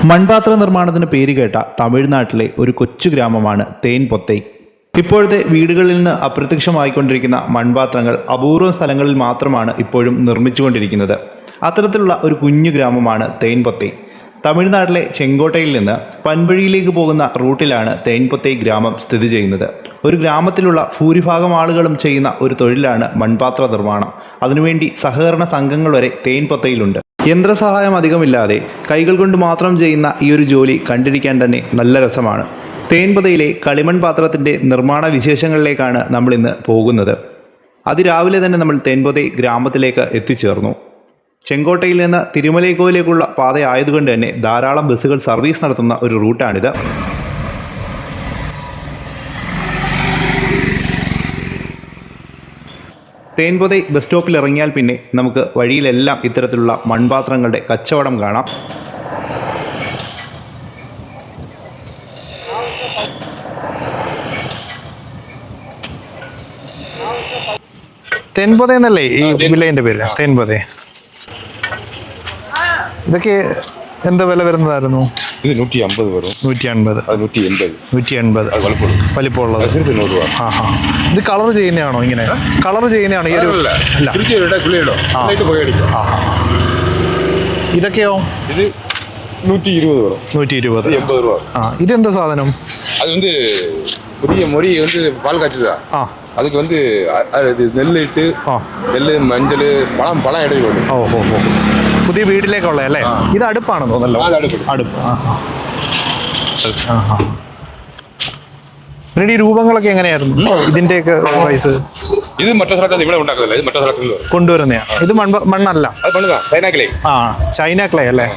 മൺപാത്ര നിർമ്മാണത്തിന് പേരുകേട്ട തമിഴ്നാട്ടിലെ ഒരു കൊച്ചു ഗ്രാമമാണ് തേൻപൊത്തൈ. ഇപ്പോഴത്തെ വീടുകളിൽ നിന്ന് അപ്രത്യക്ഷമായിക്കൊണ്ടിരിക്കുന്ന മൺപാത്രങ്ങൾ അപൂർവം സ്ഥലങ്ങളിൽ മാത്രമാണ് ഇപ്പോഴും നിർമ്മിച്ചുകൊണ്ടിരിക്കുന്നത്. അത്തരത്തിലുള്ള ഒരു കുഞ്ഞു ഗ്രാമമാണ് തേൻപൊത്തൈ. തമിഴ്നാട്ടിലെ ചെങ്കോട്ടയിൽ നിന്ന് പൻവഴിയിലേക്ക് പോകുന്ന റൂട്ടിലാണ് തേൻപൊത്തൈ ഗ്രാമം സ്ഥിതി ചെയ്യുന്നത്. ഒരു ഗ്രാമത്തിലുള്ള ഭൂരിഭാഗം ആളുകളും ചെയ്യുന്ന ഒരു തൊഴിലാണ് മൺപാത്ര നിർമ്മാണം. അതിനുവേണ്ടി സഹകരണ സംഘങ്ങൾ വരെ തേൻപൊത്തയിലുണ്ട്. യന്ത്രസഹായം അധികമില്ലാതെ കൈകൾ കൊണ്ട് മാത്രം ചെയ്യുന്ന ഈ ഒരു ജോലി കണ്ടിരിക്കാൻ തന്നെ നല്ല രസമാണ്. തേൻപൊത്തയിലെ കളിമൺ പാത്രത്തിൻ്റെ നിർമ്മാണ വിശേഷങ്ങളിലേക്കാണ് നമ്മൾ ഇന്ന് പോകുന്നത്. അതിരാവിലെ തന്നെ നമ്മൾ തേൻപൊത്തൈ ഗ്രാമത്തിലേക്ക് എത്തിച്ചേർന്നു. ചെങ്കോട്ടയിൽ നിന്ന് തിരുമലൈക്കോവിലേക്കുള്ള പാതയായതുകൊണ്ട് തന്നെ ധാരാളം ബസ്സുകൾ സർവീസ് നടത്തുന്ന ഒരു റൂട്ടാണിത്. തേൻപൊത്തൈ ബസ് സ്റ്റോപ്പിൽ ഇറങ്ങിയാൽ പിന്നെ നമുക്ക് വഴിയിലെല്ലാം ഇത്തരത്തിലുള്ള മൺപാത്രങ്ങളുടെ കച്ചവടം കാണാം. തേൻപൊത്തൈ എന്നല്ലേ ഈ വില്ലേജിന്റെ പേര്? തേൻപൊത്തൈ. ഇതൊക്കെ എന്താ വില വരുന്നതായിരുന്നു? ഇത് 150 വരും. 150. 180 വലിപ്പമുള്ളത്. ആ ഹാ. ഇത് കളർ ചെയ്യുന്നതാണോ? ഇങ്ങനെ കളർ ചെയ്യുന്നതാണോ ഈ ഒരു? അല്ല. ഇതൊക്കെയോ? ഇത് 120 വരും. 120. 80 രൂപ. ആ, ഇതെന്താ സാധനം? அது மொரி பால் காய்ச்சுதா. அதுக்கு நெல் இட்டு நெல் மஞ்சள் பழம் ഇടയിൽ കൊടുക്കും. ഓ പുതിയ വീട്ടിലേക്കുള്ള അല്ലേ? ഇത് അടുപ്പാണെന്ന് തോന്നല്ലോ. അടുപ്പ്. പിന്നീട് ഈ രൂപങ്ങളൊക്കെ എങ്ങനെയായിരുന്നു ഇതിന്റെയൊക്കെ പ്രൈസ്? ഇത് മറ്റേ സ്ഥലത്ത് ഇവിടെ ഉണ്ടാക്കുന്നില്ല, ഇത് മറ്റേ സ്ഥലത്ത് കൊണ്ടുവരുന്നയാ. ഇത് മണ്ണല്ല. അത് മണ്ണാ, ചൈന ക്ലേ. ചൈന ക്ലേ അല്ലേ?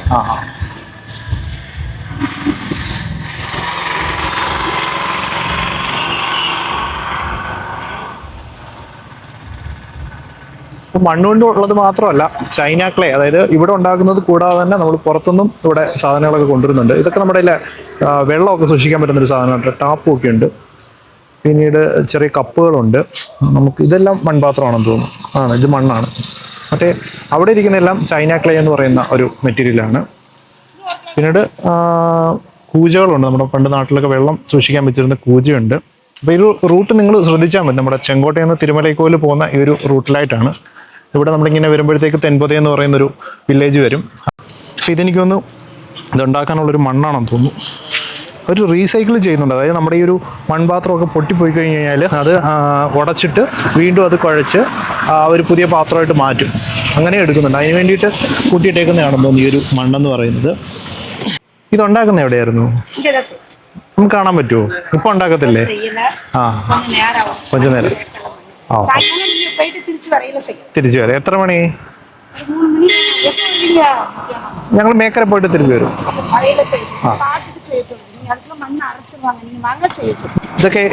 മണ്ണുകൊണ്ട് ഉള്ളത് മാത്രമല്ല, ചൈന ക്ലേ, അതായത് ഇവിടെ ഉണ്ടാക്കുന്നത് കൂടാതെ തന്നെ നമ്മൾ പുറത്തുനിന്നും ഇവിടെ സാധനങ്ങളൊക്കെ കൊണ്ടുവരുന്നുണ്ട്. ഇതൊക്കെ നമ്മുടെ വെള്ളമൊക്കെ സൂക്ഷിക്കാൻ പറ്റുന്നൊരു സാധനമായിട്ട്. ടാപ്പും ഒക്കെ ഉണ്ട്. പിന്നീട് ചെറിയ കപ്പുകളുണ്ട്. നമുക്ക് ഇതെല്ലാം മൺപാത്രമാണെന്ന് തോന്നുന്നു. ഇത് മണ്ണാണ്. മറ്റേ അവിടെ ഇരിക്കുന്നതെല്ലാം ചൈന ക്ലേ എന്ന് പറയുന്ന ഒരു മെറ്റീരിയലാണ്. പിന്നീട് കൂജകളുണ്ട്. നമ്മുടെ പണ്ട് നാട്ടിലൊക്കെ വെള്ളം സൂക്ഷിക്കാൻ വെച്ചിരുന്ന കൂജയുണ്ട്. അപ്പോൾ ഈ റൂട്ട് നിങ്ങൾ ശ്രദ്ധിച്ചാൽ മതി. നമ്മുടെ ചെങ്കോട്ടയിൽ നിന്ന് തിരുമലൈക്കോവിൽ പോകുന്ന ഈ ഒരു റൂട്ടിലായിട്ടാണ്. ഇവിടെ നമ്മളിങ്ങനെ വരുമ്പോഴത്തേക്ക് തേൻപൊത്തൈ എന്ന് പറയുന്നൊരു വില്ലേജ് വരും. അപ്പോൾ ഇതെനിക്കൊന്ന് ഇതുണ്ടാക്കാനുള്ളൊരു മണ്ണാണെന്ന് തോന്നുന്നു. ഒരു റീസൈക്കിൾ ചെയ്യുന്നുണ്ട്. അതായത് നമ്മുടെ ഈ ഒരു മൺപാത്രമൊക്കെ പൊട്ടിപ്പോയി കഴിഞ്ഞ് കഴിഞ്ഞാൽ അത് ഉടച്ചിട്ട് വീണ്ടും അത് കുഴച്ച് ഒരു പുതിയ പാത്രമായിട്ട് മാറ്റും. അങ്ങനെ എടുക്കുന്നുണ്ട്. അതിന് വേണ്ടിയിട്ട് കൂട്ടിയിട്ടേക്കുന്നതാണെന്ന് തോന്നുന്നു ഈ ഒരു മണ്ണെന്ന് പറയുന്നത്. ഇതുണ്ടാക്കുന്ന എവിടെയായിരുന്നു? നമുക്ക് കാണാൻ പറ്റുമോ? ഇപ്പം ഉണ്ടാക്കത്തില്ലേ? கொஞ்சம் നേരം. തിരിച്ചു വരാം. എത്ര മണി? ഞങ്ങൾ മേക്കരെ പോയിട്ട് തിരിച്ചു വരും. ഇതൊക്കെ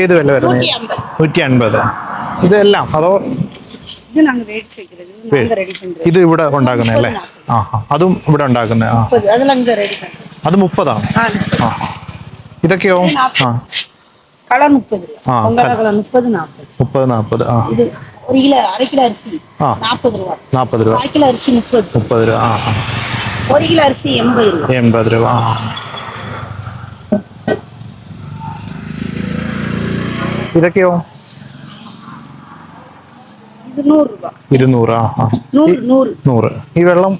ഏത് വില വരുന്നത്? 150. ഇതെല്ലാം അതോ ഇത് ഇവിടെ ഉണ്ടാക്കുന്നല്ലേ? അതും ഇവിടെ ഉണ്ടാക്കുന്നത്. അത് 30 ഇതൊക്കെയോ? 30, 40. ഒരു കിലോ അര കിലോ അരിസി 40 രൂപ. 40 രൂപ. 1 കിലോ അരിസി 30 രൂപ. 1 കിലോ അരിസി 80 രൂപ. ഇതൊക്കെയോ? 200. 100. ഈ വെള്ളം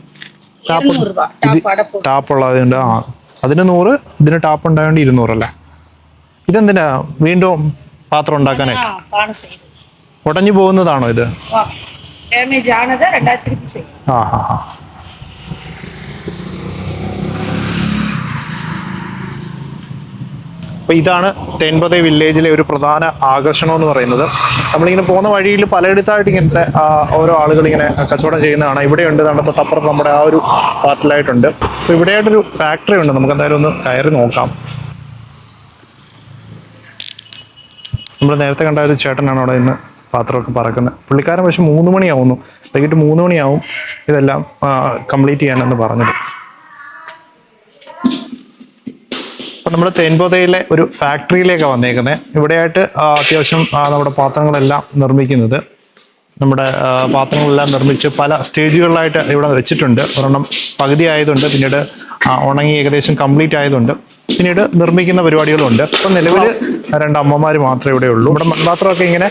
ടാപ്പുള്ളതുകൊണ്ട് അതിന് 100. ഇതിന് ടാപ്പ് ഉണ്ടായതുകൊണ്ട് 200 അല്ലേ? ഇതെന്തിനാ? വീണ്ടും പാത്രം ഉണ്ടാക്കാനായിട്ട് ഉടഞ്ഞു പോകുന്നതാണോ ഇത്? അപ്പൊ ഇതാണ് തേൻപൊത്തൈ വില്ലേജിലെ ഒരു പ്രധാന ആകർഷണം എന്ന് പറയുന്നത്. നമ്മളിങ്ങനെ പോകുന്ന വഴിയിൽ പലയിടത്തായിട്ട് ഇങ്ങനത്തെ ഓരോ ആളുകൾ ഇങ്ങനെ കച്ചവടം ചെയ്യുന്നതാണ്. ഇവിടെയുണ്ട്, തൊട്ടപ്പുറത്ത് നമ്മുടെ ആ ഒരു പാർട്ടിലായിട്ടുണ്ട്. അപ്പൊ ഇവിടെയായിട്ടൊരു ഫാക്ടറി ഉണ്ട്. നമുക്ക് എന്തായാലും ഒന്ന് കയറി നോക്കാം. നമ്മൾ നേരത്തെ കണ്ട ഒരു ചേട്ടനാണ് അവിടെ ഇന്ന് പാത്രമൊക്കെ പറക്കുന്നത്. പുള്ളിക്കാരൻ പക്ഷെ 3 മണിയാവുന്നു. വൈകിട്ട് 3 മണിയാവും ഇതെല്ലാം കംപ്ലീറ്റ് ചെയ്യാനെന്ന് പറഞ്ഞത്. അപ്പം നമ്മൾ തേൻപൊത്തയിലെ ഒരു ഫാക്ടറിയിലേക്കാണ് വന്നേക്കുന്നത്. ഇവിടെയായിട്ട് അത്യാവശ്യം നമ്മുടെ പാത്രങ്ങളെല്ലാം നിർമ്മിക്കുന്നത്. നമ്മുടെ പാത്രങ്ങളെല്ലാം നിർമ്മിച്ച് പല സ്റ്റേജുകളിലായിട്ട് ഇവിടെ വെച്ചിട്ടുണ്ട്. ഒരെണ്ണം പകുതി ആയതുണ്ട്, പിന്നീട് ഉണങ്ങി ഏകദേശം കംപ്ലീറ്റ് ആയതുകൊണ്ട് പിന്നീട് നിർമ്മിക്കുന്ന പരിപാടികളുണ്ട്. ഇപ്പം നിലവിൽ 2 അമ്മമാർ മാത്രമേ ഇവിടെ ഉള്ളൂ. ഇവിടെ മൺപാത്രമൊക്കെ ഇങ്ങനെ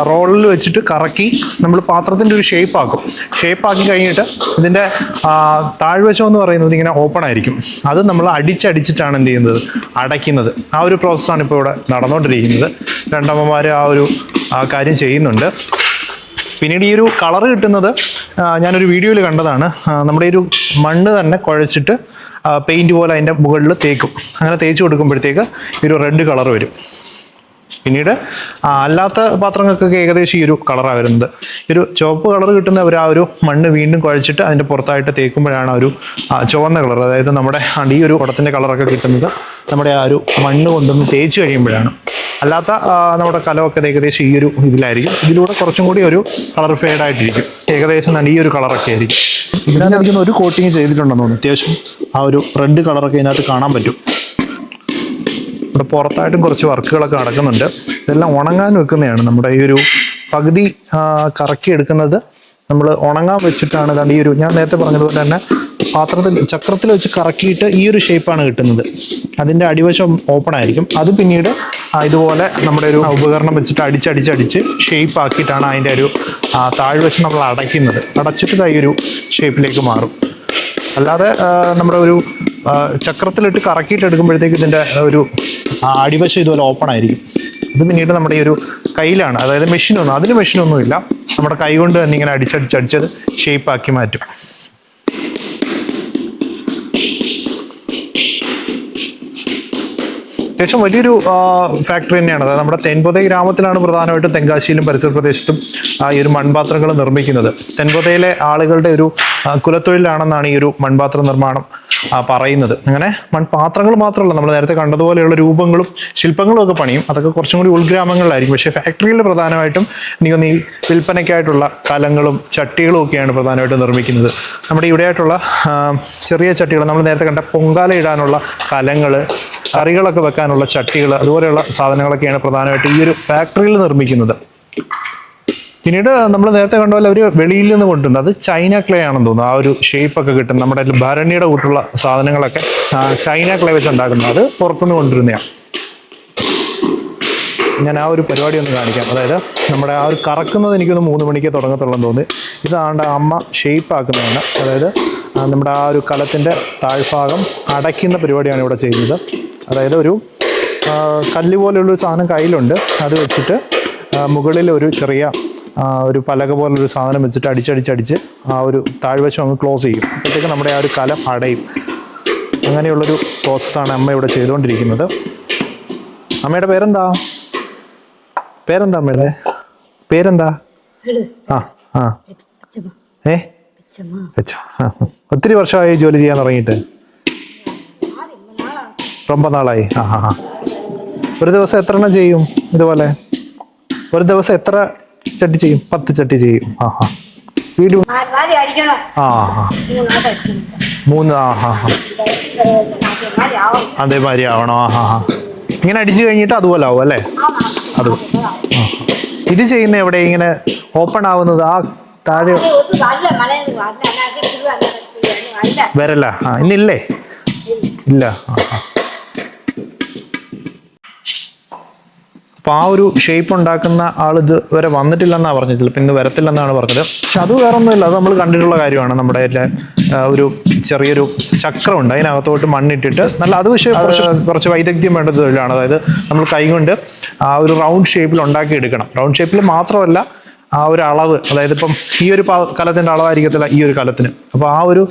റോളിൽ വെച്ചിട്ട് കറക്കി നമ്മൾ പാത്രത്തിൻ്റെ ഒരു ഷേപ്പാക്കി കഴിഞ്ഞിട്ട് ഇതിൻ്റെ താഴ്വശം എന്ന് പറയുന്നത് ഇങ്ങനെ ഓപ്പൺ ആയിരിക്കും. അത് നമ്മൾ അടിച്ചടിച്ചിട്ടാണ് എന്ത് ചെയ്യുന്നത്, അടയ്ക്കുന്നത്. ആ ഒരു പ്രോസസ്സാണ് ഇപ്പോൾ ഇവിടെ നടന്നുകൊണ്ടിരിക്കുന്നത്. 2 അമ്മമാർ ആ ഒരു കാര്യം ചെയ്യുന്നുണ്ട്. പിന്നീട് ഈ ഒരു കളറ് കിട്ടുന്നത് ഞാനൊരു വീഡിയോയിൽ കണ്ടതാണ്. നമ്മുടെ ഈ ഒരു മണ്ണ് തന്നെ കുഴച്ചിട്ട് പെയിൻറ്റ് പോലെ അതിൻ്റെ മുകളിൽ തേക്കും. അങ്ങനെ തേച്ച് കൊടുക്കുമ്പോഴത്തേക്ക് ഈ ഒരു റെഡ് കളർ വരും. പിന്നീട് അല്ലാത്ത പാത്രങ്ങൾക്കൊക്കെ ഏകദേശം ഈ ഒരു കളറാണ് വരുന്നത്. ഈ ഒരു ചുവപ്പ് കളർ കിട്ടുന്നവർ ആ ഒരു മണ്ണ് വീണ്ടും കുഴച്ചിട്ട് അതിൻ്റെ പുറത്തായിട്ട് തേക്കുമ്പോഴാണ് ആ ഒരു ചുവന്ന കളർ, അതായത് നമ്മുടെ ഈ ഒരു കുടത്തിൻ്റെ കളറൊക്കെ കിട്ടുന്നത് നമ്മുടെ ആ ഒരു മണ്ണ് കൊണ്ടൊന്ന് തേച്ച് കഴിയുമ്പോഴാണ്. അല്ലാത്ത നമ്മുടെ കലമൊക്കെ ഏകദേശം ഈ ഒരു ഇതിലായിരിക്കും. ഇതിലൂടെ കുറച്ചും കൂടി ഒരു കളർ ഫെയ്ഡായിട്ടിരിക്കും. ഏകദേശം ഈ ഒരു കളറൊക്കെ ആയിരിക്കും. ഇതിനകത്ത് ഒരു കോട്ടിങ് ചെയ്തിട്ടുണ്ടെന്ന് തോന്നുന്നു. അത്യാവശ്യം ആ ഒരു റെഡ് കളറൊക്കെ ഇതിനകത്ത് കാണാൻ പറ്റും. ഇവിടെ പുറത്തായിട്ടും കുറച്ച് വർക്കുകളൊക്കെ നടക്കുന്നുണ്ട്. ഇതെല്ലാം ഉണങ്ങാൻ വെക്കുന്നതാണ്. നമ്മുടെ ഈ ഒരു പകുതി കറക്കി എടുക്കുന്നത് നമ്മൾ ഉണങ്ങാൻ വെച്ചിട്ടാണ്. ഈ ഒരു ഞാൻ നേരത്തെ പറഞ്ഞതുപോലെ തന്നെ ചക്രത്തിൽ വെച്ച് കറക്കിയിട്ട് ഈ ഒരു ഷേപ്പാണ് കിട്ടുന്നത്. അതിൻ്റെ അടിവശം ഓപ്പൺ ആയിരിക്കും. അത് പിന്നീട് ഇതുപോലെ നമ്മുടെ ഒരു ഉപകരണം വെച്ചിട്ട് അടിച്ച് ഷേപ്പ് ആക്കിയിട്ടാണ് അതിൻ്റെ ഒരു താഴ്വശം നമ്മൾ അടച്ചിട്ട് ഈ ഒരു ഷേപ്പിലേക്ക് മാറും. അല്ലാതെ നമ്മുടെ ഒരു ചക്രത്തിലിട്ട് കറക്കിയിട്ട് എടുക്കുമ്പോഴത്തേക്ക് ഇതിൻ്റെ ഒരു അടിവശം ഇതുപോലെ ഓപ്പൺ ആയിരിക്കും. ഇത് പിന്നീട് നമ്മുടെ ഈ ഒരു കയ്യിലാണ്, അതായത് മെഷീനൊന്നുമില്ല. നമ്മുടെ കൈ കൊണ്ട് തന്നെ ഇങ്ങനെ അടിച്ചത് ഷേപ്പാക്കി മാറ്റും. അത്യാവശ്യം വലിയൊരു ഫാക്ടറി തന്നെയാണ്. അതായത് നമ്മുടെ തെൻപൊതൈ ഗ്രാമത്തിലാണ് പ്രധാനമായിട്ടും തെങ്കാശിയിലും പരിസര പ്രദേശത്തും ഈ ഒരു മൺപാത്രങ്ങൾ നിർമ്മിക്കുന്നത്. തെൻപൊതയിലെ ആളുകളുടെ ഒരു കുലത്തൊഴിലാണെന്നാണ് ഈ ഒരു മൺപാത്ര നിർമ്മാണം പറയുന്നത്. അങ്ങനെ മൺപാത്രങ്ങൾ മാത്രമല്ല, നമ്മൾ നേരത്തെ കണ്ടതുപോലെയുള്ള രൂപങ്ങളും ശില്പങ്ങളും ഒക്കെ പണിയും. അതൊക്കെ കുറച്ചും കൂടി ഉൾഗ്രാമങ്ങളിലായിരിക്കും. പക്ഷേ ഫാക്ടറിയിൽ പ്രധാനമായിട്ടും എനിക്കൊന്ന് ഈ വിൽപ്പനയ്ക്കായിട്ടുള്ള കലങ്ങളും ചട്ടികളും ഒക്കെയാണ് പ്രധാനമായിട്ടും നിർമ്മിക്കുന്നത്. നമ്മുടെ ഇവിടെയായിട്ടുള്ള ചെറിയ ചട്ടികൾ, നമ്മൾ നേരത്തെ കണ്ട പൊങ്കാല ഇടാനുള്ള കലങ്ങൾ, കറികളൊക്കെ വെക്കാനുള്ള ചട്ടികൾ, അതുപോലെയുള്ള സാധനങ്ങളൊക്കെയാണ് പ്രധാനമായിട്ട് ഈ ഒരു ഫാക്ടറിയിൽ നിർമ്മിക്കുന്നത്. പിന്നീട് നമ്മൾ നേരത്തെ കണ്ട പോലെ അവർ വെളിയിൽ നിന്ന് കൊണ്ടുവന്നത് അത് ചൈന ക്ലേ ആണെന്ന് തോന്നുന്നു. ആ ഒരു ഷേപ്പൊക്കെ കിട്ടും. നമ്മുടെ ഭരണിയുടെ കൂട്ടുള്ള സാധനങ്ങളൊക്കെ ചൈന ക്ലേ വെച്ച് ഉണ്ടാക്കുന്നത്. അത് പുറത്തുനിന്ന് കൊണ്ടുവരുന്നതാണ്. ഞാൻ ആ ഒരു പരിപാടി ഒന്ന് കാണിക്കാം. അതായത് നമ്മുടെ ആ ഒരു കറക്കുന്നത് എനിക്കൊന്ന് 3 മണിക്ക് തുടങ്ങത്തുള്ളെന്ന് തോന്നി. ഇതാണ്ട് അമ്മ ഷേപ്പ് ആക്കുന്നതാണ്. അതായത് നമ്മുടെ ആ ഒരു കലത്തിൻ്റെ താഴ്ഭാഗം അടയ്ക്കുന്ന പരിപാടിയാണ് ഇവിടെ ചെയ്യുന്നത്. അതായത് ഒരു കല്ല് പോലെയുള്ളൊരു സാധനം കയ്യിലുണ്ട്. അത് വെച്ചിട്ട് മുകളിൽ ഒരു ചെറിയ ഒരു പലക പോലൊരു സാധനം വെച്ചിട്ട് അടിച്ച് ആ ഒരു താഴ്വശം അങ്ങ് ക്ലോസ് ചെയ്യും. അപ്പോഴത്തേക്ക് നമ്മുടെ ആ ഒരു കലം അടയും. അങ്ങനെയുള്ളൊരു പ്രോസസ്സാണ് അമ്മ ഇവിടെ ചെയ്തുകൊണ്ടിരിക്കുന്നത്. അമ്മയുടെ പേരെന്താ അമ്മയുടെ പേരെന്താ? ഒത്തിരി വർഷമായി ജോലി ചെയ്യാൻ തുടങ്ങിയിട്ട്? ரொம்ப നാളായി. ഒരു ദിവസം എത്ര എണ്ണം ചെയ്യും ഇതുപോലെ? ഒരു ദിവസം എത്ര ചട്ടി ചെയ്യും? 10 ചട്ടി ചെയ്യും. വീഡിയോ 3 അതേമാതിരി ആവണോ? ഇങ്ങനെ അടിച്ചു കഴിഞ്ഞിട്ട് അതുപോലെ ആവും അല്ലേ? അത് ഇത് ചെയ്യുന്ന എവിടെ ഇങ്ങനെ ഓപ്പൺ ആവുന്നത്? ആ താഴെ വരല്ല. ഇന്നില്ലേ? ഇല്ല. അപ്പോൾ ആ ഒരു ഷേപ്പ് ഉണ്ടാക്കുന്ന ആൾ ഇതുവരെ വന്നിട്ടില്ലെന്നാണ് പറഞ്ഞത്. ചിലപ്പോൾ ഇന്ന് വരത്തില്ലെന്നാണ് പറഞ്ഞത്. പക്ഷെ അത് വേറെ ഒന്നുമില്ല, അത് നമ്മൾ കണ്ടിട്ടുള്ള കാര്യമാണ്. നമ്മുടെ ഒരു ചെറിയൊരു ചക്രമുണ്ട്, അതിനകത്തോട്ട് മണ്ണിട്ടിട്ട് അത് പക്ഷേ കുറച്ച് വൈദഗ്ധ്യം വേണ്ട തൊഴിലാണ്. അതായത് നമ്മൾ കൈകൊണ്ട് ആ ഒരു റൗണ്ട് ഷേപ്പിൽ ഉണ്ടാക്കി എടുക്കണം. റൗണ്ട് ഷേപ്പിൽ മാത്രമല്ല, ആ ഒരു അളവ്, അതായത് ഇപ്പം ഈ ഒരു കലത്തിൻ്റെ അളവായിരിക്കത്തില്ല ഈ ഒരു കലത്തിന്. അപ്പോൾ ആ ഒരു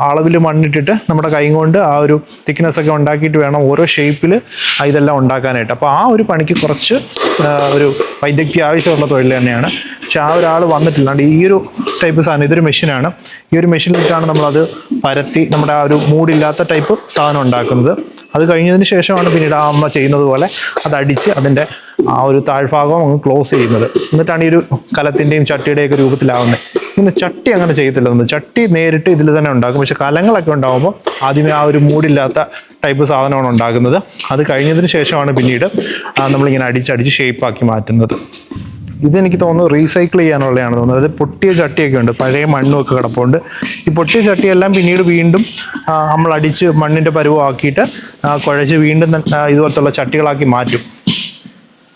അളവിൽ മണ്ണിട്ടിട്ട് നമ്മുടെ കൈ കൊണ്ട് ആ ഒരു തിക്നെസ് ഒക്കെ ഉണ്ടാക്കിയിട്ട് വേണം ഓരോ ഷേപ്പിൽ ഇതെല്ലാം ഉണ്ടാക്കാനായിട്ട്. അപ്പോൾ ആ ഒരു പണിക്ക് കുറച്ച് ഒരു വൈദഗ്ധ്യം ആവശ്യമുള്ള തൊഴിൽ തന്നെയാണ്. പക്ഷെ ആ ഒരാൾ വന്നിട്ടില്ല. ഈ ഒരു ടൈപ്പ് സാധനം, ഇതൊരു മെഷീനാണ്. ഈ ഒരു മെഷീനിലിട്ടാണ് നമ്മളത് പരത്തി നമ്മുടെ ആ ഒരു മൂടില്ലാത്ത ടൈപ്പ് സാധനം ഉണ്ടാക്കുന്നത്. അത് കഴിഞ്ഞതിന് ശേഷമാണ് പിന്നീട് ആ അമ്മ ചെയ്യുന്നത് പോലെ അത് അടിച്ച് അതിൻ്റെ ആ ഒരു താഴ്ഭാഗം അങ്ങ് ക്ലോസ് ചെയ്യുന്നത്. എന്നിട്ടാണ് ഈ ഒരു കലത്തിൻ്റെയും ചട്ടിയുടെയൊക്കെ രൂപത്തിലാവുന്നത്. ഇന്ന് ചട്ടി അങ്ങനെ ചെയ്യത്തില്ല. നമ്മൾ ചട്ടി നേരിട്ട് ഇതിൽ തന്നെ ഉണ്ടാക്കും. പക്ഷെ കലങ്ങളൊക്കെ ഉണ്ടാകുമ്പോൾ ആദ്യമേ ആ ഒരു മൂടില്ലാത്ത ടൈപ്പ് സാധനമാണ് ഉണ്ടാക്കുന്നത്. അത് കഴിഞ്ഞതിന് ശേഷമാണ് പിന്നീട് നമ്മളിങ്ങനെ അടിച്ചടിച്ച് ഷേപ്പാക്കി മാറ്റുന്നത്. ഇതെനിക്ക് തോന്നുന്നു റീസൈക്കിൾ ചെയ്യാനുള്ളതാണ് തോന്നുന്നത്. അതായത് പൊട്ടിയ ചട്ടിയൊക്കെ ഉണ്ട്, പഴയ മണ്ണുമൊക്കെ കിടപ്പുണ്ട്. ഈ പൊട്ടിയ ചട്ടിയെല്ലാം പിന്നീട് വീണ്ടും നമ്മൾ അടിച്ച് മണ്ണിൻ്റെ പരുവമാക്കിയിട്ട് കുഴച്ച് വീണ്ടും ഇതുപോലത്തുള്ള ചട്ടികളാക്കി മാറ്റും.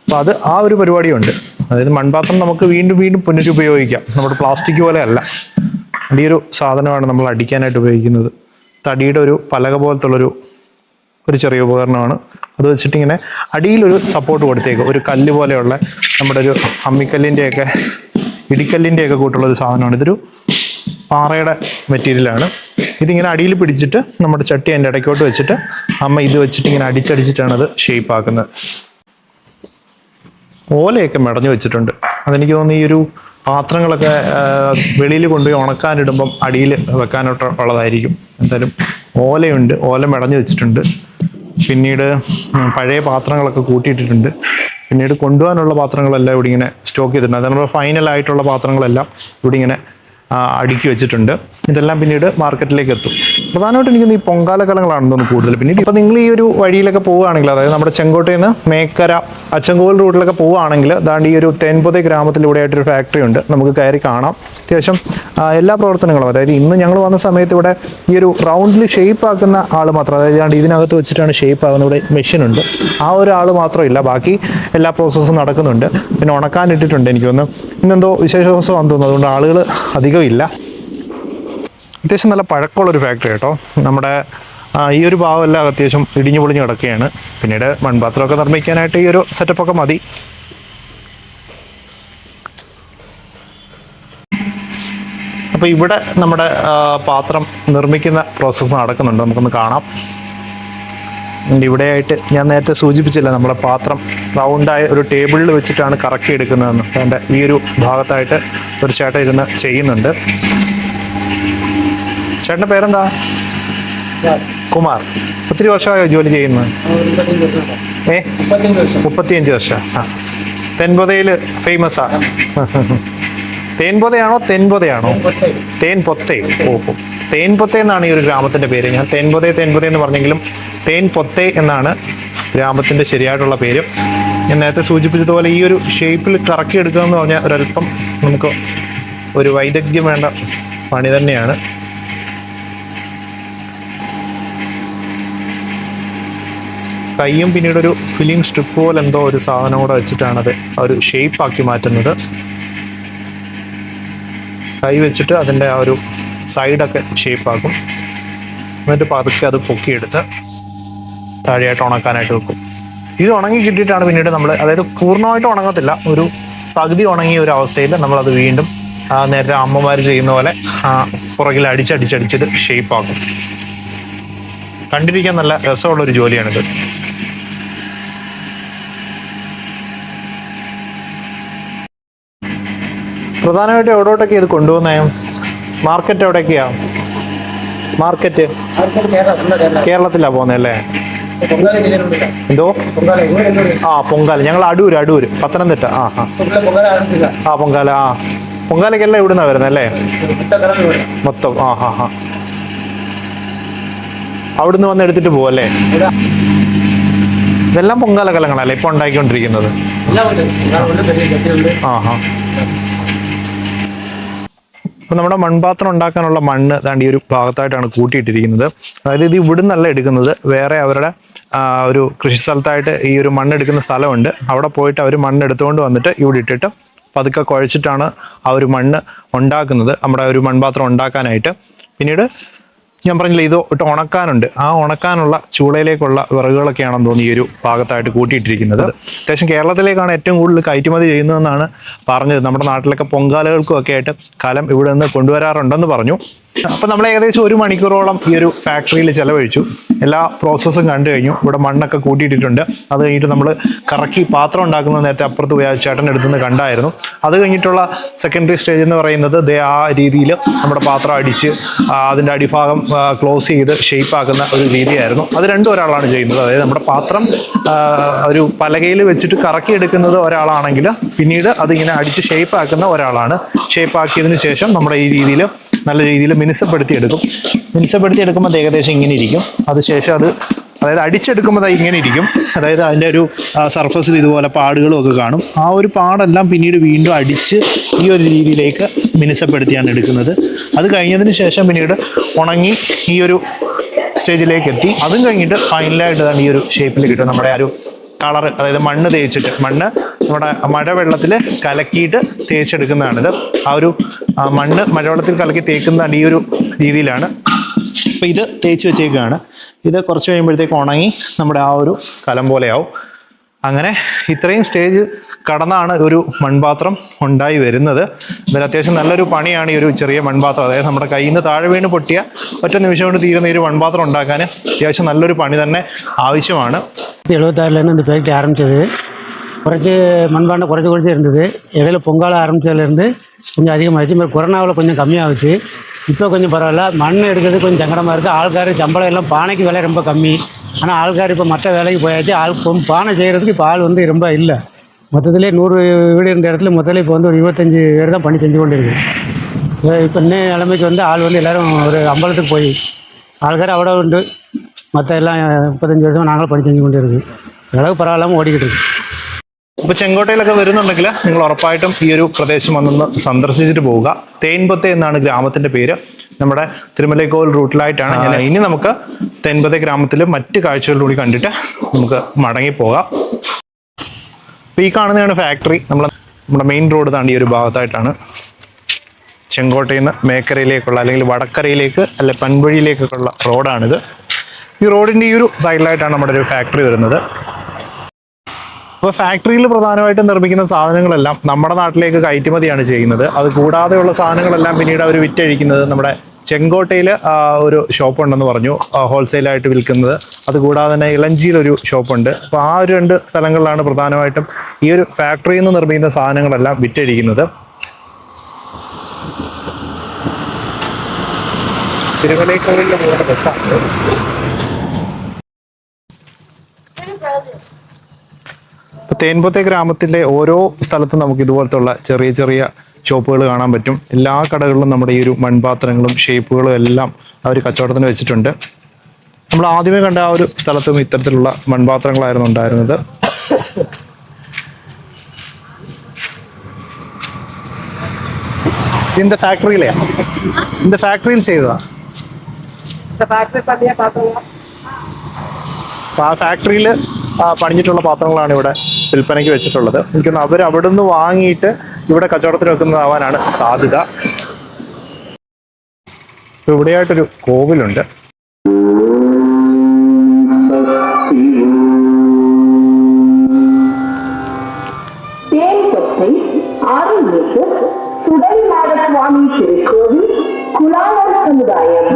അപ്പോൾ അത് ആ ഒരു പരിപാടിയുണ്ട്. അതായത് മൺപാത്രം നമുക്ക് വീണ്ടും വീണ്ടും പുനരുപയോഗിക്കാം, നമ്മുടെ പ്ലാസ്റ്റിക് പോലെ അല്ല. ഈ ഒരു സാധനമാണ് നമ്മൾ അടിക്കാനായിട്ട് ഉപയോഗിക്കുന്നത്. തടിയുടെ ഒരു പലക പോലത്തുള്ളൊരു ചെറിയ ഉപകരണമാണ്. അത് വെച്ചിട്ട് ഇങ്ങനെ അടിയിലൊരു സപ്പോർട്ട് കൊടുത്തേക്കും, ഒരു കല്ല് പോലെയുള്ള നമ്മുടെ ഒരു അമ്മിക്കല്ലിൻ്റെയൊക്കെ ഇടിക്കല്ലിൻ്റെയൊക്കെ കൂട്ടുള്ളൊരു സാധനമാണ്. ഇതൊരു പാറയുടെ മെറ്റീരിയലാണ്. ഇതിങ്ങനെ അടിയിൽ പിടിച്ചിട്ട് നമ്മുടെ ചട്ടി അതിൻ്റെ ഇടയ്ക്കോട്ട് വെച്ചിട്ട് അമ്മ ഇത് വെച്ചിട്ട് ഇങ്ങനെ അടിച്ചടിച്ചിട്ടാണ് അത് ഷേപ്പ് ആക്കുന്നത്. ഓലയൊക്കെ മെടഞ്ഞു വെച്ചിട്ടുണ്ട്. അതെനിക്ക് തോന്നുന്നു ഈ ഒരു പാത്രങ്ങളൊക്കെ വെളിയിൽ കൊണ്ടുപോയി ഉണക്കാനിടുമ്പം അടിയിൽ വെക്കാനായിട്ട് ഉള്ളതായിരിക്കും. എന്തായാലും ഓലയുണ്ട്, ഓല മെടഞ്ഞു വെച്ചിട്ടുണ്ട്. പിന്നീട് പഴയ പാത്രങ്ങളൊക്കെ കൂട്ടിയിട്ടിട്ടുണ്ട്. പിന്നീട് കൊണ്ടുപോകാനുള്ള പാത്രങ്ങളെല്ലാം ഇവിടെ ഇങ്ങനെ സ്റ്റോക്ക് ചെയ്തിട്ടുണ്ട്. അത് നമ്മുടെ ഫൈനലായിട്ടുള്ള പാത്രങ്ങളെല്ലാം ഇവിടെ ഇങ്ങനെ അടുക്കി വെച്ചിട്ടുണ്ട്. ഇതെല്ലാം പിന്നീട് മാർക്കറ്റിലേക്ക് എത്തും. പ്രധാനമായിട്ട് എനിക്ക് ഈ പൊങ്കാല കലങ്ങളാണെന്ന് തോന്നുന്നു കൂടുതൽ. പിന്നീട് ഇപ്പോൾ നിങ്ങൾ ഈ ഒരു വഴിയിലൊക്കെ പോവുകയാണെങ്കിൽ, അതായത് നമ്മുടെ ചെങ്കോട്ടയിൽ നിന്ന് മേക്കര അച്ചൻകോവിൽ റൂട്ടിലൊക്കെ പോവുകയാണെങ്കിൽ ദാണ്ട് ഈ ഒരു തേൻപൊതേ ഗ്രാമത്തിലൂടെ ആയിട്ടൊരു ഫാക്ടറി ഉണ്ട്, നമുക്ക് കയറി കാണാം. അത്യാവശ്യം എല്ലാ പ്രവർത്തനങ്ങളും, അതായത് ഇന്ന് ഞങ്ങൾ വന്ന സമയത്ത് ഇവിടെ ഈ ഒരു റൗണ്ടിൽ ഷേപ്പ് ആക്കുന്ന ആൾ മാത്രം, അതായത് ഇതിനകത്ത് വെച്ചിട്ടാണ് ഷേപ്പ് ആകുന്നത്. ഇവിടെ മെഷീനുണ്ട്, ആ ഒരു ആൾ മാത്രമില്ല, ബാക്കി എല്ലാ പ്രോസസ്സും നടക്കുന്നുണ്ട്. പിന്നെ ഉണക്കാനിട്ടിട്ടുണ്ട്. എനിക്ക് തോന്നുന്നു ഇന്നെന്തോ വിശേഷ ദിവസമാണെന്ന് തോന്നുന്നു, അതുകൊണ്ട് ആളുകൾ അധികം ഇല്ല. അത്യാവശ്യം നല്ല പഴക്കമുള്ളൊരു ഫാക്ടറി കേട്ടോ. നമ്മുടെ ഈ ഒരു ഭാഗമെല്ലാം അത്യാവശ്യം ഇടിഞ്ഞു പൊളിഞ്ഞ് കിടക്കുകയാണ്. പിന്നീട് മൺപാത്രമൊക്കെ നിർമ്മിക്കാനായിട്ട് ഈ ഒരു സെറ്റപ്പൊക്കെ മതി. അപ്പോൾ ഇവിടെ നമ്മുടെ പാത്രം നിർമ്മിക്കുന്ന പ്രോസസ്സ് നടക്കുന്നുണ്ട്, നമുക്കൊന്ന് കാണാം. ഇവിടെയായിട്ട് ഞാൻ നേരത്തെ സൂചിപ്പിച്ചില്ല, നമ്മുടെ പാത്രം റൗണ്ടായ ഒരു ടേബിളിൽ വെച്ചിട്ടാണ് കറക്കി എടുക്കുന്നതെന്ന്. അതിൻ്റെ ഈ ഒരു ഭാഗത്തായിട്ട് ഒരു ചേട്ടൻ ഇരുന്ന് ചെയ്യുന്നുണ്ട്. ചേട്ടൻ്റെ പേരെന്താ? കുമാർ. ഒത്തിരി വർഷമായോ ജോലി ചെയ്യുന്നത്? 35 വർഷം. തെൻപൊതയിൽ ഫേമസാ. തേൻപൊതയാണോ തെൻപൊതയാണോ? തേൻപൊത്തെ. ഓഹോ, തേൻപൊത്തെ എന്നാണ് ഈ ഒരു ഗ്രാമത്തിൻ്റെ പേര്. ഞാൻ തേൻപൊതെ എന്ന് പറഞ്ഞെങ്കിലും തേൻപൊത്തെ എന്നാണ് ഗ്രാമത്തിൻ്റെ ശരിയായിട്ടുള്ള പേര്. ഞാൻ നേരത്തെ സൂചിപ്പിച്ചതുപോലെ ഈ ഒരു ഷേപ്പിൽ കറക്കി എടുക്കുക എന്ന് പറഞ്ഞാൽ ഒരല്പം നമുക്ക് ഒരു വൈദഗ്ധ്യം വേണ്ട പണി തന്നെയാണ്. കൈയും പിന്നീടൊരു ഫിലിം സ്ട്രിപ്പ് പോലെ എന്തോ ഒരു സാധനം കൂടെ വെച്ചിട്ടാണത് ഒരു ഷേപ്പാക്കി മാറ്റുന്നത്. കൈ വെച്ചിട്ട് അതിൻ്റെ ആ ഒരു സൈഡൊക്കെ ഷേപ്പാക്കും. എന്നിട്ട് പതുക്കെ അത് പൊക്കിയെടുത്ത് താഴെയായിട്ട് ഉണക്കാനായിട്ട് വെക്കും. ഇത് ഉണങ്ങി കിട്ടിയിട്ടാണ് പിന്നീട് നമ്മൾ, അതായത് പൂർണ്ണമായിട്ട് ഉണങ്ങത്തില്ല, ഒരു പകുതി ഉണങ്ങിയ ഒരു അവസ്ഥയിൽ നമ്മളത് വീണ്ടും നേരത്തെ അമ്മമാർ ചെയ്യുന്ന പോലെ പുറകിൽ അടിച്ചടിച്ചടിച്ചത് ഷേപ്പാക്കും. കണ്ടിരിക്കാൻ നല്ല രസമുള്ളൊരു ജോലിയാണിത്. പ്രധാനമായിട്ടും എവിടോട്ടൊക്കെ ഇത് കൊണ്ടുപോകുന്നേ? മാർക്കറ്റ് എവിടെയൊക്കെയാ? മാർക്കറ്റ് കേരളത്തിലാണ് പോകുന്നത് അല്ലേ? എന്തോ? പൊങ്കാല. ഞങ്ങൾ അടൂര് പത്തനംതിട്ട. പൊങ്കാല. പൊങ്കാലയ്ക്കെല്ലാം ഇവിടുന്നാ വരുന്നത് അല്ലേ? മൊത്തം. അവിടുന്ന് വന്ന് എടുത്തിട്ട് പോവും അല്ലേ? ഇതെല്ലാം പൊങ്കാല കലങ്ങളല്ലേ ഇപ്പൊ ഉണ്ടാക്കിക്കൊണ്ടിരിക്കുന്നത്? അപ്പൊ നമ്മുടെ മൺപാത്രം ഉണ്ടാക്കാനുള്ള മണ്ണ് ദാണ്ട് ഈ ഒരു ഭാഗത്തായിട്ടാണ് കൂട്ടിയിട്ടിരിക്കുന്നത്. അതായത് ഇത് ഇവിടുന്നല്ല എടുക്കുന്നത്, വേറെ അവരുടെ ഒരു കൃഷി സ്ഥലത്തായിട്ട് ഈ ഒരു മണ്ണെടുക്കുന്ന സ്ഥലമുണ്ട്. അവിടെ പോയിട്ട് അവർ മണ്ണ് എടുത്തുകൊണ്ട് വന്നിട്ട് ഇവിടെ ഇട്ടിട്ട് പതുക്കെ കുഴച്ചിട്ടാണ് ആ ഒരു മണ്ണ് ഉണ്ടാക്കുന്നത്, നമ്മുടെ ഒരു മൺപാത്രം ഉണ്ടാക്കാനായിട്ട്. പിന്നീട് ഞാൻ പറഞ്ഞില്ല, ഇത് ഇട്ട് ഉണക്കാനുണ്ട്. ആ ഉണക്കാനുള്ള ചൂളയിലേക്കുള്ള വിറകുകളൊക്കെയാണെന്ന് തോന്നി ഈ ഒരു ഭാഗത്തായിട്ട് കൂട്ടിയിട്ടിരിക്കുന്നത്. അത്യാവശ്യം കേരളത്തിലേക്കാണ് ഏറ്റവും കൂടുതൽ കയറ്റുമതി ചെയ്യുന്നതെന്നാണ് പറഞ്ഞത്. നമ്മുടെ നാട്ടിലൊക്കെ പൊങ്കാലകൾക്കും ഒക്കെ ആയിട്ട് കലം ഇവിടെ നിന്ന് കൊണ്ടുവരാറുണ്ടെന്ന് പറഞ്ഞു. അപ്പം നമ്മൾ ഏകദേശം 1 മണിക്കൂറോളം ഈ ഒരു ഫാക്ടറിയിൽ ചെലവഴിച്ചു. എല്ലാ പ്രോസസ്സും കണ്ടു കഴിഞ്ഞു. ഇവിടെ മണ്ണൊക്കെ കൂട്ടിയിട്ടിട്ടുണ്ട്. അത് കഴിഞ്ഞിട്ട് നമ്മൾ കറക്കി പാത്രം ഉണ്ടാക്കുന്ന നേരത്തെ അപ്പുറത്ത് പോയി ചേട്ടൻ എടുത്തുനിന്ന് കണ്ടായിരുന്നു. അത് കഴിഞ്ഞിട്ടുള്ള സെക്കൻഡറി സ്റ്റേജ് എന്ന് പറയുന്നത് ആ രീതിയിൽ നമ്മുടെ പാത്രം അടിച്ച് അതിൻ്റെ അടിഭാഗം ക്ലോസ് ചെയ്ത് ഷേപ്പ് ആക്കുന്ന ഒരു രീതിയായിരുന്നു. അത് രണ്ടും ഒരാളാണ് ചെയ്യുന്നത്. അതായത് നമ്മുടെ പാത്രം ഒരു പലകയിൽ വെച്ചിട്ട് കറക്കി എടുക്കുന്നത് ഒരാളാണെങ്കിൽ പിന്നീട് അതിങ്ങനെ അടിച്ച് ഷേപ്പ് ആക്കുന്ന ഒരാളാണ്. ഷേപ്പ് ആക്കിയതിന് ശേഷം നമ്മുടെ ഈ രീതിയിൽ നല്ല രീതിയിൽ മിനുസപ്പെടുത്തി എടുക്കും. മിനുസപ്പെടുത്തി എടുക്കുമ്പോൾ അത് ഏകദേശം ഇങ്ങനെ ഇരിക്കും. അതിനുശേഷം അത് അതായത് അടിച്ചെടുക്കുമ്പോൾ ഇങ്ങനെ ഇരിക്കും. അതായത് അതിൻ്റെ ഒരു സർഫസിൽ ഇതുപോലെ പാടുകളും ഒക്കെ കാണും. ആ ഒരു പാടെല്ലാം പിന്നീട് വീണ്ടും അടിച്ച് ഈ ഒരു രീതിയിലേക്ക് മിനുസപ്പെടുത്തിയാണ് എടുക്കുന്നത്. അത് കഴിഞ്ഞതിന് ശേഷം പിന്നീട് ഉണങ്ങി ഈ ഒരു സ്റ്റേജിലേക്ക് എത്തി. അതും കഴിഞ്ഞിട്ട് ഫൈനലായിട്ട് തന്നെ ഈ ഒരു ഷേപ്പിൽ കിട്ടും. നമ്മുടെ ആ ഒരു കളറ്, അതായത് മണ്ണ് തേച്ചിട്ട്, മണ്ണ് നമ്മുടെ മഴവെള്ളത്തിൽ കലക്കിയിട്ട് തേച്ചെടുക്കുന്നതാണിത്. ആ ഒരു മണ്ണ് മഴവെള്ളത്തിൽ കലക്കി തേക്കുന്നതാണ് ഈ ഒരു രീതിയിലാണ്. അപ്പോൾ ഇത് തേച്ച് വെച്ചേക്കുകയാണ്. ഇത് കുറച്ച് കഴിയുമ്പോഴത്തേക്ക് ഉണങ്ങി നമ്മുടെ ആ ഒരു കലം പോലെയാവും. അങ്ങനെ ഇത്രയും സ്റ്റേജ് കടന്നാണ് ഒരു മൺപാത്രം ഉണ്ടായി വരുന്നത്. ഇതിൽ അത്യാവശ്യം നല്ലൊരു പണിയാണ് ഈ ഒരു ചെറിയ മൺപാത്രം. അതായത് നമ്മുടെ കയ്യിൽ നിന്ന് താഴെ വീണ് പൊട്ടിയ ഒറ്റ നിമിഷം കൊണ്ട് തീരുന്ന ഈ ഒരു മൺപാത്രം ഉണ്ടാക്കാൻ അത്യാവശ്യം നല്ലൊരു പണി തന്നെ ആവശ്യമാണ്. 76 இந்த ஃபேக்ட்ரி ஆரம்பித்தது. குறைச்சி மண்பாண்டம் குறைச்சி இருந்தது. இடையில பொங்கல் ஆரம்பித்ததுலேருந்து கொஞ்சம் அதிகமாகிடுச்சு. இப்போ கொரோனாவில் கொஞ்சம் கம்மியாகிடுச்சு. இப்போ கொஞ்சம் பரவாயில்ல. மண் எடுக்கிறது கொஞ்சம் சங்கடமாக இருக்குது. ஆள்கார் சம்பளம் எல்லாம் பானைக்கு விலை ரொம்ப கம்மி. ஆனால் ஆள்கார் இப்போ மற்ற வேலைக்கு போயாச்சு. பானை செய்கிறதுக்கு இப்போ ஆள் வந்து ரொம்ப இல்லை. மொத்தத்திலே 100 வீடு இருந்த இடத்துல மொத்தத்தில் இப்போ வந்து ஒரு 25 பேர் தான் பணி செஞ்சு கொண்டு இருக்குது. இப்போ இன்னும் நிலைமைக்கு வந்து ஆள் வந்து எல்லோரும் ஒரு அம்பலத்துக்கு போய் ஆள்கார் அவ்வளோ உண்டு. மற்ற எல்லாம் 35 வருஷம் நாங்களுം പണി ചെഞ്ഞുകൊണ്ട് ഇരിക്കും. വിളവ് പരവായില്ലാமல் ഓടിക്കിട്ട് ഇരിക്കും. ഇപ്പോൾ ചെങ്കോട്ടയിലൊക്കെ വരുന്നുണ്ടെങ്കിൽ നിങ്ങൾ ഉറപ്പായിട്ടും ഈ ഒരു പ്രദേശം വന്നൊന്ന് സന്ദർശിച്ചിട്ട് പോവുക. തേൻപൊത്തെ എന്നാണ് ഗ്രാമത്തിൻ്റെ പേര്. നമ്മുടെ തിരുമലൈക്കോവിൽ റൂട്ടിലായിട്ടാണ്. ഇനി നമുക്ക് തേൻപൊത്തെ ഗ്രാമത്തിൽ മറ്റ് കാഴ്ചകളിലൂടെ കണ്ടിട്ട് നമുക്ക് മടങ്ങിപ്പോകാം. അപ്പോൾ ഈ കാണുന്നതാണ് ഫാക്ടറി. നമ്മുടെ മെയിൻ റോഡ് താണ്ടി ഈ ഒരു ഭാഗത്തായിട്ടാണ് ചെങ്കോട്ടയിൽ നിന്ന് മേക്കരയിലേക്കുള്ള, അല്ലെങ്കിൽ വടക്കരയിലേക്ക്, അല്ലെ പൻവഴിയിലേക്കൊക്കെയുള്ള റോഡാണിത്. ഈ റോഡിൻ്റെ ഈ ഒരു സൈഡിലായിട്ടാണ് നമ്മുടെ ഒരു ഫാക്ടറി വരുന്നത്. അപ്പോൾ ഫാക്ടറിയിൽ പ്രധാനമായിട്ടും നിർമ്മിക്കുന്ന സാധനങ്ങളെല്ലാം നമ്മുടെ നാട്ടിലേക്ക് കയറ്റുമതിയാണ് ചെയ്യുന്നത്. അത് കൂടാതെയുള്ള സാധനങ്ങളെല്ലാം പിന്നീട് അവർ വിറ്റഴിക്കുന്നത് നമ്മുടെ ചെങ്കോട്ടയിൽ ഒരു ഷോപ്പ് ഉണ്ടെന്ന് പറഞ്ഞു, ഹോൾസെയിലായിട്ട് വിൽക്കുന്നത്. അതുകൂടാതെ തന്നെ ഇളഞ്ചിയിലൊരു ഷോപ്പുണ്ട്. അപ്പോൾ ആ ഒരു 2 സ്ഥലങ്ങളിലാണ് പ്രധാനമായിട്ടും ഈ ഒരു ഫാക്ടറിയിൽ നിന്ന് നിർമ്മിക്കുന്ന സാധനങ്ങളെല്ലാം വിറ്റഴിക്കുന്നത്. തിരുമലൈക്കോവിലിൻ്റെ പോകുന്ന ബസ്സാണ്. ഇപ്പോൾ തേൻപൊത്തെ ഗ്രാമത്തിലെ ഓരോ സ്ഥലത്തും നമുക്ക് ഇതുപോലത്തുള്ള ചെറിയ ചെറിയ ഷോപ്പുകൾ കാണാൻ പറ്റും. എല്ലാ കടകളിലും നമ്മുടെ ഈ ഒരു മൺപാത്രങ്ങളും ഷേപ്പുകളും എല്ലാം അവർ കച്ചവടത്തിന് വെച്ചിട്ടുണ്ട്. നമ്മൾ ആദ്യമേ കണ്ട ആ ഒരു സ്ഥലത്തും ഇത്തരത്തിലുള്ള മൺപാത്രങ്ങളായിരുന്നു ഉണ്ടായിരുന്നത്. இந்த ஃபேக்டரியிலையா? இந்த ஃபேக்டரியில் செய்ததா? അപ്പോൾ ആ ഫാക്ടറിയിൽ പണിഞ്ഞിട്ടുള്ള പാത്രങ്ങളാണ് ഇവിടെ വിൽപ്പനയ്ക്ക് വെച്ചിട്ടുള്ളത്. എനിക്കൊന്ന് അവർ അവിടെ നിന്ന് വാങ്ങിയിട്ട് ഇവിടെ കച്ചവടത്തിന് വെക്കുന്നതാവാനാണ് സാധ്യത. ഇപ്പോൾ ഇവിടെയായിട്ടൊരു കോവിലുണ്ട്. சுடல்நாதசுவாமி திருக்கோவில் குலாளர் சமுதாயம்.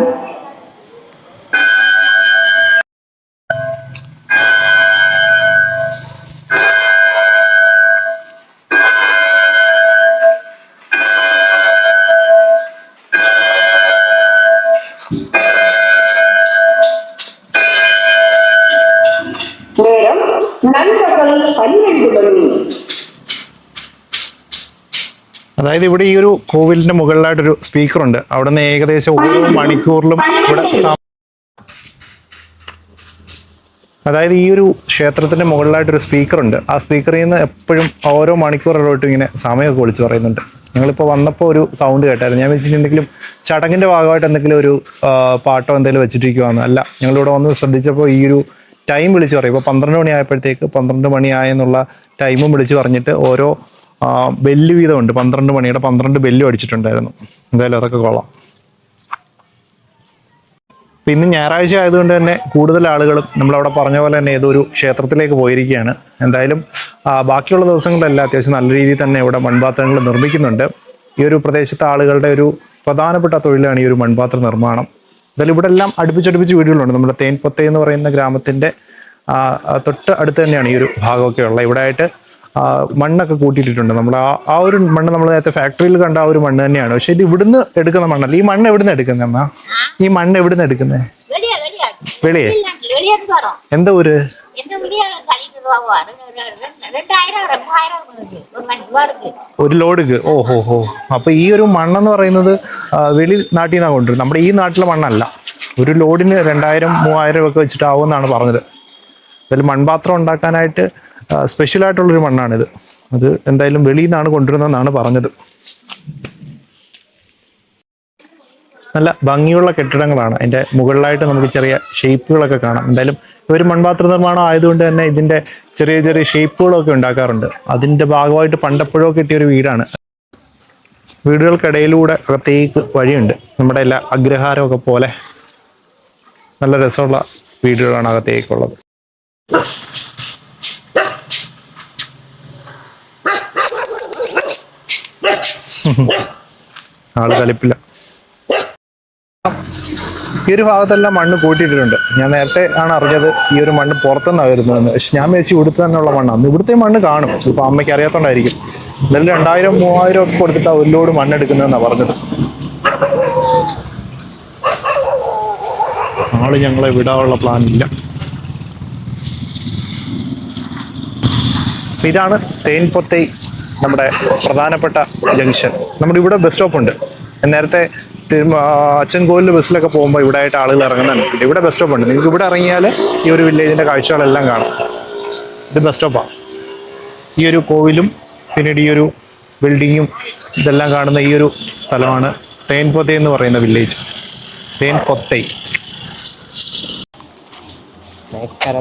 நேரம் நண்பகல் 12 மணி. അതായത് ഇവിടെ ഈ ഒരു കോവിലിന്റെ മുകളിലായിട്ടൊരു സ്പീക്കറുണ്ട്. അവിടെ നിന്ന് ഏകദേശം ഓരോ മണിക്കൂറിലും ഇവിടെ അതായത് ഈ ഒരു ക്ഷേത്രത്തിന്റെ മുകളിലായിട്ടൊരു സ്പീക്കറുണ്ട്. ആ സ്പീക്കറിൽ നിന്ന് എപ്പോഴും ഓരോ മണിക്കൂറിലോട്ടും ഇങ്ങനെ സമയമൊക്കെ വിളിച്ചു പറയുന്നുണ്ട്. ഞങ്ങളിപ്പോൾ വന്നപ്പോൾ ഒരു സൗണ്ട് കേട്ടായിരുന്നു. ഞാൻ വെച്ചിട്ട് എന്തെങ്കിലും ചടങ്ങിന്റെ ഭാഗമായിട്ട് എന്തെങ്കിലും ഒരു പാട്ടോ എന്തെങ്കിലും വെച്ചിട്ടിരിക്കുവാന്ന്. അല്ല, ഞങ്ങളിവിടെ വന്ന് ശ്രദ്ധിച്ചപ്പോൾ ഈ ഒരു ടൈം വിളിച്ച് പറയും. ഇപ്പോൾ 12 മണി ആയപ്പോഴത്തേക്ക് 12 മണിയായെന്നുള്ള ടൈമും വിളിച്ച് പറഞ്ഞിട്ട് ഓരോ ബെല്ല് വീതമുണ്ട്. 12 മണിയുടെ 12 ബെല്ലും അടിച്ചിട്ടുണ്ടായിരുന്നു. എന്തായാലും അതൊക്കെ കൊള്ളാം. അപ്പം ഇന്ന് ഞായറാഴ്ച ആയതുകൊണ്ട് തന്നെ കൂടുതൽ ആളുകളും നമ്മളവിടെ പറഞ്ഞ പോലെ തന്നെ ഏതൊരു ക്ഷേത്രത്തിലേക്ക് പോയിരിക്കുകയാണ്. എന്തായാലും ബാക്കിയുള്ള ദിവസങ്ങളിലെല്ലാം അത്യാവശ്യം നല്ല രീതിയിൽ തന്നെ ഇവിടെ മൺപാത്രങ്ങൾ നിർമ്മിക്കുന്നുണ്ട്. ഈ ഒരു പ്രദേശത്തെ ആളുകളുടെ ഒരു പ്രധാനപ്പെട്ട തൊഴിലാണ് ഈ ഒരു മൺപാത്ര നിർമ്മാണം. എന്തായാലും ഇവിടെ എല്ലാം അടുപ്പിച്ചടുപ്പിച്ച് വീടുകളുണ്ട്. നമ്മുടെ തേൻപൊത്തെ എന്ന് പറയുന്ന ഗ്രാമത്തിൻ്റെ തൊട്ട് അടുത്ത് തന്നെയാണ് ഈ ഒരു ഭാഗമൊക്കെ ഉള്ളത്. ഇവിടെ ആയിട്ട് മണ്ണൊക്കെ കൂട്ടിയിട്ടുണ്ട്. നമ്മൾ ആ ഒരു മണ്ണ് നമ്മൾ നേരത്തെ ഫാക്ടറിയിൽ കണ്ട ആ ഒരു മണ്ണ് തന്നെയാണ്. പക്ഷെ ഇത് ഇവിടുന്ന് എടുക്കുന്ന മണ്ണല്ല. ഈ മണ്ണ് എവിടുന്ന് എടുക്കുന്നത് അമ്മ? ഈ മണ്ണ് എവിടുന്ന് എടുക്കുന്നത്? വെളിയെ? എന്താ ഊര്? ഒരു ലോഡ്ക്ക്. ഓഹോ. അപ്പൊ ഈ ഒരു മണ്ണെന്ന് പറയുന്നത് വെളി നാട്ടിൽ നിന്നാണ് കൊണ്ടുവരുന്നത്. നമ്മുടെ ഈ നാട്ടിലെ മണ്ണല്ല. ഒരു ലോഡിന് 2000-3000 ഒക്കെ വെച്ചിട്ടാവുമെന്നാണ് പറഞ്ഞത്. അതിൽ മൺപാത്രം ഉണ്ടാക്കാനായിട്ട് സ്പെഷ്യലായിട്ടുള്ളൊരു മണ്ണാണിത്. അത് എന്തായാലും വെളിയിൽ നിന്നാണ് കൊണ്ടുവരുന്നതെന്നാണ് പറഞ്ഞത്. നല്ല ഭംഗിയുള്ള കെട്ടിടങ്ങളാണ്. അതിൻ്റെ മുകളിലായിട്ട് നമുക്ക് ചെറിയ ഷേപ്പുകളൊക്കെ കാണാം. എന്തായാലും ഒരു മൺപാത്ര നിർമ്മാണം ആയതുകൊണ്ട് തന്നെ ഇതിൻ്റെ ചെറിയ ചെറിയ ഷേപ്പുകളൊക്കെ ഉണ്ടാക്കാറുണ്ട്. അതിൻ്റെ ഭാഗമായിട്ട് പണ്ടപ്പോഴോ കിട്ടിയൊരു വീടാണ്. വീടുകൾക്കിടയിലൂടെ അകത്തേക്ക് വഴിയുണ്ട്. നമ്മുടെ എല്ലാ അഗ്രഹാരമൊക്കെ പോലെ നല്ല രസമുള്ള വീടുകളാണ് അകത്തേക്കുള്ളത്. ആള് കലിപ്പില്ല. ഈ ഒരു ഭാഗത്തെല്ലാം മണ്ണ് കൂട്ടിയിട്ടുണ്ട്. ഞാൻ നേരത്തെ ആണ് അറിഞ്ഞത് ഈ ഒരു മണ്ണ് പുറത്തുനിന്നാണ് വരുന്നതെന്ന്. പക്ഷെ ഞാൻ വെച്ച് ഇവിടുത്തെ തന്നെയുള്ള മണ്ണാണ്. ഇവിടുത്തെ മണ്ണ് കാണും. ഇപ്പൊ അമ്മയ്ക്ക് അറിയാത്തോണ്ടായിരിക്കും. എന്തായാലും 2000-3000 ഒക്കെ കൊടുത്തിട്ടാണ് ഒരു ലോഡ് മണ്ണെടുക്കുന്നതെന്നാണ് പറഞ്ഞത്. ആള് ഞങ്ങളെ വിടാനുള്ള പ്ലാൻ ഇല്ല. ഇതാണ് തേൻപൊത്തൈ, നമ്മുടെ പ്രധാനപ്പെട്ട ജംഗ്ഷൻ. നമ്മുടെ ഇവിടെ ബസ് സ്റ്റോപ്പ് ഉണ്ട്. നേരത്തെ അച്ചൻകോവിലിൽ ബസ്സിലൊക്കെ പോകുമ്പോൾ ഇവിടെ ആയിട്ട് ആളുകൾ ഇറങ്ങുന്നുണ്ട്. ഇവിടെ ബസ് സ്റ്റോപ്പ് ഉണ്ട്. നിങ്ങൾക്ക് ഇവിടെ ഇറങ്ങിയാൽ ഈ ഒരു വില്ലേജിന്റെ കാഴ്ചകളെല്ലാം കാണാം. ഇത് ബസ് സ്റ്റോപ്പാണ്. ഈ ഒരു കോവിലും പിന്നീട് ഈ ഒരു ബിൽഡിങ്ങും ഇതെല്ലാം കാണുന്ന ഈ ഒരു സ്ഥലമാണ് തേൻപൊത്തൈ എന്ന് പറയുന്ന വില്ലേജ്. തേൻപൊത്തൈ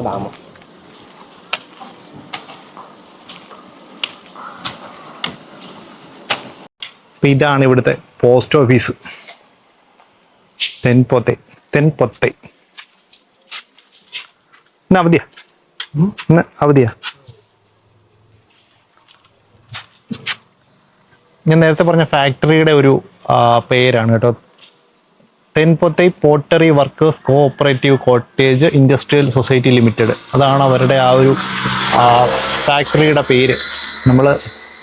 ഡാം. അപ്പൊ ഇതാണ് ഇവിടുത്തെ പോസ്റ്റ് ഓഫീസ്. തെൻപൊത്തൈ. ഇന്ന് അവധിയാ. ഞാൻ നേരത്തെ പറഞ്ഞ ഫാക്ടറിയുടെ ഒരു പേരാണ് കേട്ടോ. Thenpothai pottery workers cooperative cottage industrial society limited. അതാണ് അവരുടെ ആ ഒരു ഫാക്ടറിയുടെ പേര്. നമ്മൾ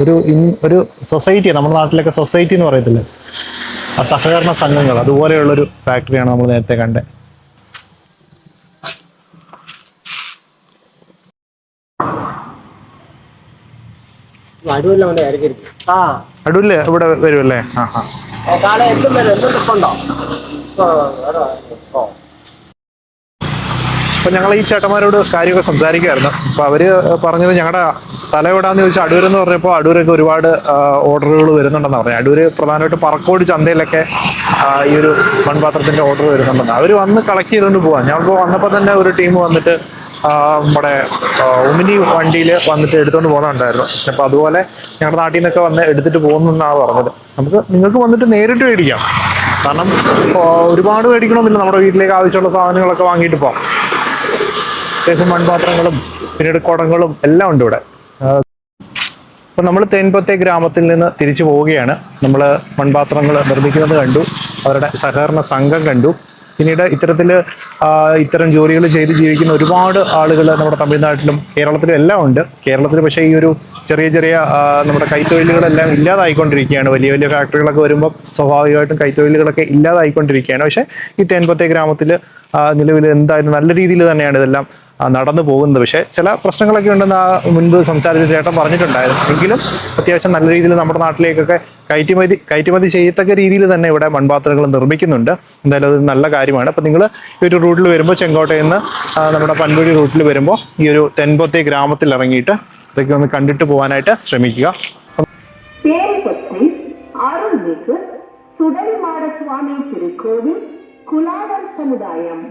ഒരു സൊസൈറ്റി, നമ്മുടെ നാട്ടിലൊക്കെ സൊസൈറ്റി എന്ന് പറയത്തില്ലേ, ആ സഹകരണ സംഘങ്ങൾ, അതുപോലെയുള്ളൊരു ഫാക്ടറിയാണ് നമ്മൾ നേരത്തെ കണ്ടത്. അടൂരില് ഇവിടെ വരുമല്ലേ? അപ്പൊ ഞങ്ങൾ ഈ ചേട്ടന്മാരോട് കാര്യമൊക്കെ സംസാരിക്കുമായിരുന്നു. അപ്പൊ അവര് പറഞ്ഞത് ഞങ്ങളുടെ സ്ഥലം എവിടാന്ന് ചോദിച്ചാൽ അടൂരെന്ന് പറഞ്ഞപ്പോൾ അടൂരൊക്കെ ഒരുപാട് ഓർഡറുകൾ വരുന്നുണ്ടെന്ന് പറഞ്ഞു. അടൂര് പ്രധാനമായിട്ട് പറക്കോട് ചന്തയിലൊക്കെ ഈ ഒരു മൺപാത്രത്തിന്റെ ഓർഡർ വരുന്നുണ്ടെന്ന്. അവർ വന്ന് കളക്ട് ചെയ്തുകൊണ്ട് പോവാം. ഞങ്ങൾക്ക് വന്നപ്പോൾ തന്നെ ഒരു ടീം വന്നിട്ട് നമ്മുടെ ഒമിനി വണ്ടിയിൽ വന്നിട്ട് എടുത്തുകൊണ്ട് പോകുന്നുണ്ടായിരുന്നു. അപ്പോൾ അതുപോലെ ഞങ്ങളുടെ നാട്ടിൽ നിന്നൊക്കെ വന്ന് എടുത്തിട്ട് പോകുന്നെന്നാണ് പറഞ്ഞത്. നിങ്ങൾക്ക് വന്നിട്ട് നേരിട്ട് മേടിക്കാം. കാരണം ഒരുപാട് മേടിക്കണമെന്നില്ല. നമ്മുടെ വീട്ടിലേക്ക് ആവശ്യമുള്ള സാധനങ്ങളൊക്കെ വാങ്ങിയിട്ട് പോകാം. അത്യാവശ്യം മൺപാത്രങ്ങളും പിന്നീട് കുടങ്ങളും എല്ലാം ഉണ്ട് ഇവിടെ. അപ്പം നമ്മൾ തേൻപൊത്തൈ ഗ്രാമത്തിൽ നിന്ന് തിരിച്ചു പോവുകയാണ്. നമ്മൾ മൺപാത്രങ്ങൾ നിർമ്മിക്കുന്നത് കണ്ടു, അവരുടെ സഹകരണ സംഘം കണ്ടു. പിന്നീട് ഇത്തരം ജോലികൾ ചെയ്ത് ജീവിക്കുന്ന ഒരുപാട് ആളുകൾ നമ്മുടെ തമിഴ്നാട്ടിലും കേരളത്തിലും എല്ലാം ഉണ്ട്. കേരളത്തിൽ പക്ഷേ ഈ ഒരു ചെറിയ നമ്മുടെ കൈത്തൊഴിലുകളെല്ലാം ഇല്ലാതായിക്കൊണ്ടിരിക്കുകയാണ്. വലിയ വലിയ ഫാക്ടറികളൊക്കെ വരുമ്പോൾ സ്വാഭാവികമായിട്ടും കൈത്തൊഴിലുകളൊക്കെ ഇല്ലാതായിക്കൊണ്ടിരിക്കുകയാണ്. പക്ഷേ ഈ തേൻപൊത്തൈ ഗ്രാമത്തിൽ നിലവിൽ എന്തായാലും നല്ല രീതിയിൽ തന്നെയാണ് ഇതെല്ലാം നടന്നു പോകുന്നത്. പക്ഷേ ചില പ്രശ്നങ്ങളൊക്കെ ഉണ്ടെന്ന് മുൻപ് സംസാരിച്ച ചേട്ടൻ പറഞ്ഞിട്ടുണ്ടായിരുന്നു. എങ്കിലും അത്യാവശ്യം നല്ല രീതിയിൽ നമ്മുടെ നാട്ടിലേക്കൊക്കെ കയറ്റുമതി ചെയ്യത്തക്ക രീതിയിൽ തന്നെ ഇവിടെ മൺപാത്രങ്ങൾ നിർമ്മിക്കുന്നുണ്ട്. എന്തായാലും അത് നല്ല കാര്യമാണ്. അപ്പം നിങ്ങൾ ഈ ഒരു റൂട്ടിൽ വരുമ്പോൾ, ചെങ്കോട്ടയിൽ നിന്ന് നമ്മുടെ പൻപുഴി റൂട്ടിൽ വരുമ്പോൾ ഈ ഒരു തേൻപൊത്തൈ ഗ്രാമത്തിൽ ഇറങ്ങിയിട്ട് ഇതൊക്കെ ഒന്ന് കണ്ടിട്ട് പോകാനായിട്ട് ശ്രമിക്കുക. அருள்மிகு சுடலிமாட சுவாமி திருக்கோவில் குலாளர் சமுதாயம்